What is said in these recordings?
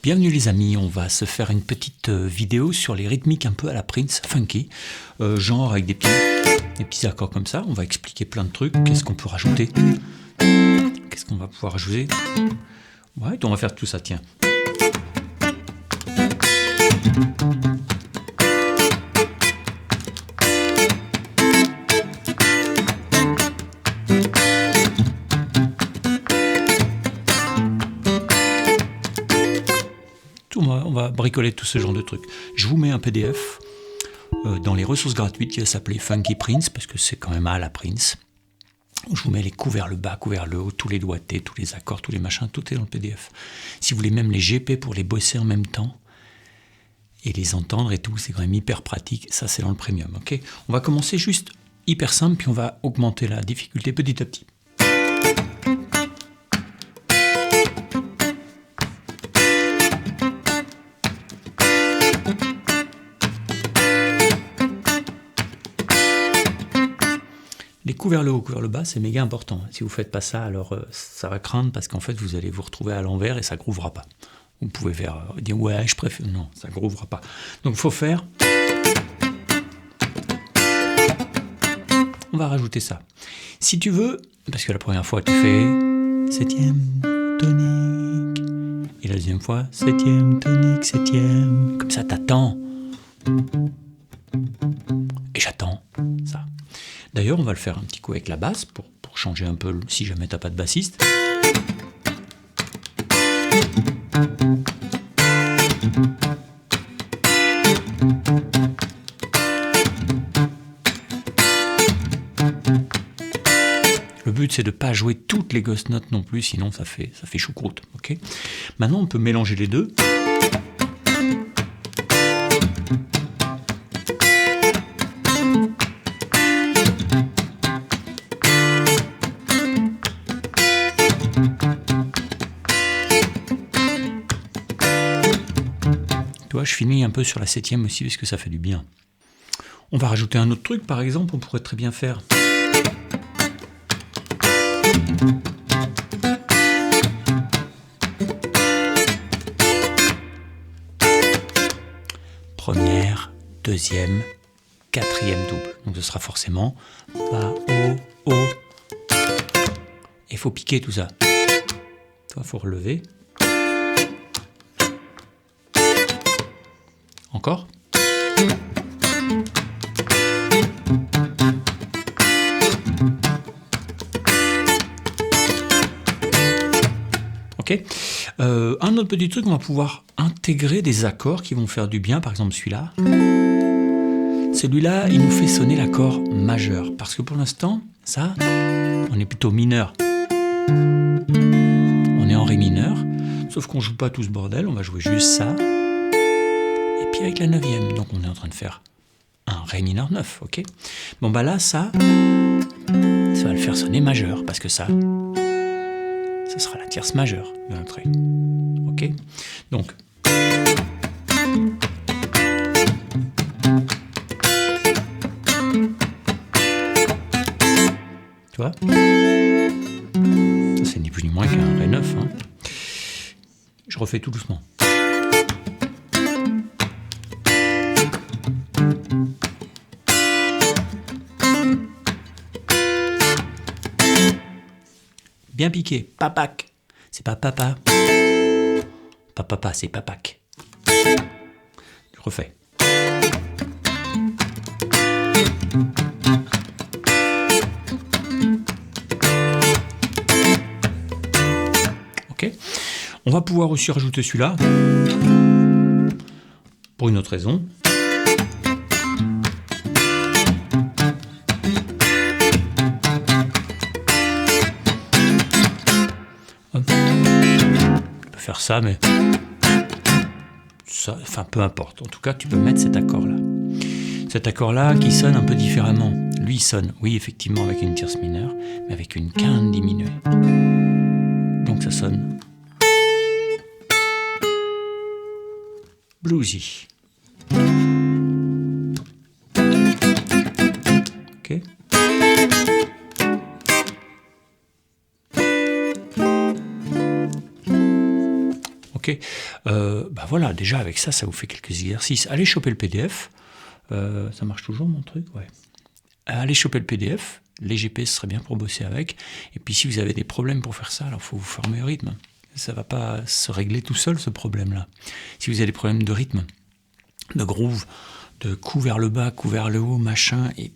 Bienvenue les amis, on va se faire une petite vidéo sur les rythmiques un peu à la Prince, funky, genre avec des petits accords comme ça. On va expliquer plein de trucs, qu'est-ce qu'on peut rajouter, qu'est-ce qu'on va pouvoir ajouter. Ouais, on va faire tout ça, tiens. On va bricoler tout ce genre de trucs. Je vous mets un PDF dans les ressources gratuites qui va s'appeler Funky Prince, parce que c'est quand même à la Prince. Je vous mets les coups vers le bas, coups vers le haut, tous les doigtés, tous les accords, tous les machins, tout est dans le PDF. Si vous voulez même les GP pour les bosser en même temps et les entendre et tout, c'est quand même hyper pratique. Ça, c'est dans le premium, ok ? On va commencer juste hyper simple, puis on va augmenter la difficulté petit à petit. Les coups vers le haut, coups vers le bas, c'est méga important. Si vous ne faites pas ça, alors ça va craindre parce qu'en fait, vous allez vous retrouver à l'envers et ça ne groovera pas. Vous pouvez dire, ouais, je préfère... Non, ça ne groovera pas. Donc, il faut faire... On va rajouter ça. Si tu veux, parce que la première fois, tu fais 7e tonique. Et la deuxième fois, 7e tonique, 7e. Comme ça, t'attends. Et j'attends ça. D'ailleurs, on va le faire un petit coup avec la basse pour changer un peu si jamais t'as pas de bassiste. Le but, c'est de ne pas jouer toutes les ghost notes non plus, sinon ça fait choucroute. Okay ? Maintenant, on peut mélanger les deux. Je finis un peu sur la 7e aussi parce que ça fait du bien. On va rajouter un autre truc, par exemple, on pourrait très bien faire. Première, deuxième, quatrième double. Donc ce sera forcément bas, haut, haut. Et il faut piquer tout ça. Il faut relever. Encore. Ok. Un autre petit truc, on va pouvoir intégrer des accords qui vont faire du bien. Par exemple, celui-là. Celui-là, il nous fait sonner l'accord majeur. Parce que pour l'instant, ça, on est plutôt mineur. On est en ré mineur. Sauf qu'on joue pas tout ce bordel. On va jouer juste ça. Et avec la 9e, donc on est en train de faire un ré mineur 9, ok ? Bon bah là, ça va le faire sonner majeur, parce que ça sera la tierce majeure de notre ré, ok ? Donc, tu vois ? Ça c'est ni plus ni moins qu'un ré 9, hein. Je refais tout doucement. Bien piqué, papac. C'est pas papa. Pas papa, c'est papac. Je refais. Ok. On va pouvoir aussi rajouter celui-là. Pour une autre raison. Faire ça, mais ça, enfin peu importe. En tout cas, tu peux mettre cet accord-là. Cet accord-là qui sonne un peu différemment. Lui, il sonne, oui, effectivement, avec une tierce mineure, mais avec une quinte diminuée. Donc ça sonne bluesy. Ok. ok. Voilà, déjà avec ça, ça vous fait quelques exercices. Allez choper le PDF. Ça marche toujours mon truc, ouais. Allez choper le PDF. Les GPS serait bien pour bosser avec. Et puis si vous avez des problèmes pour faire ça, alors il faut vous former au rythme. Ça ne va pas se régler tout seul, ce problème-là. Si vous avez des problèmes de rythme, de groove, de coup vers le bas, coup vers le haut, machin, et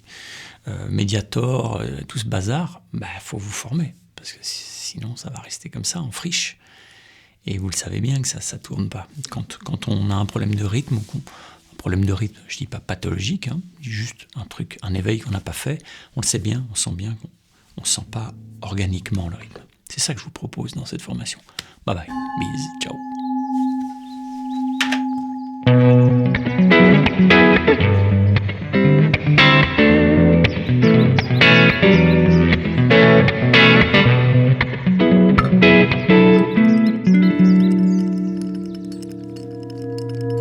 Mediator, tout ce bazar, faut vous former. Parce que sinon, ça va rester comme ça, en friche. Et vous le savez bien que ça ne tourne pas. Quand on a un problème de rythme, je dis pas pathologique, juste un éveil qu'on n'a pas fait, on le sait bien, on sent bien qu'on ne sent pas organiquement le rythme. C'est ça que je vous propose dans cette formation. Bye bye, bis, ciao.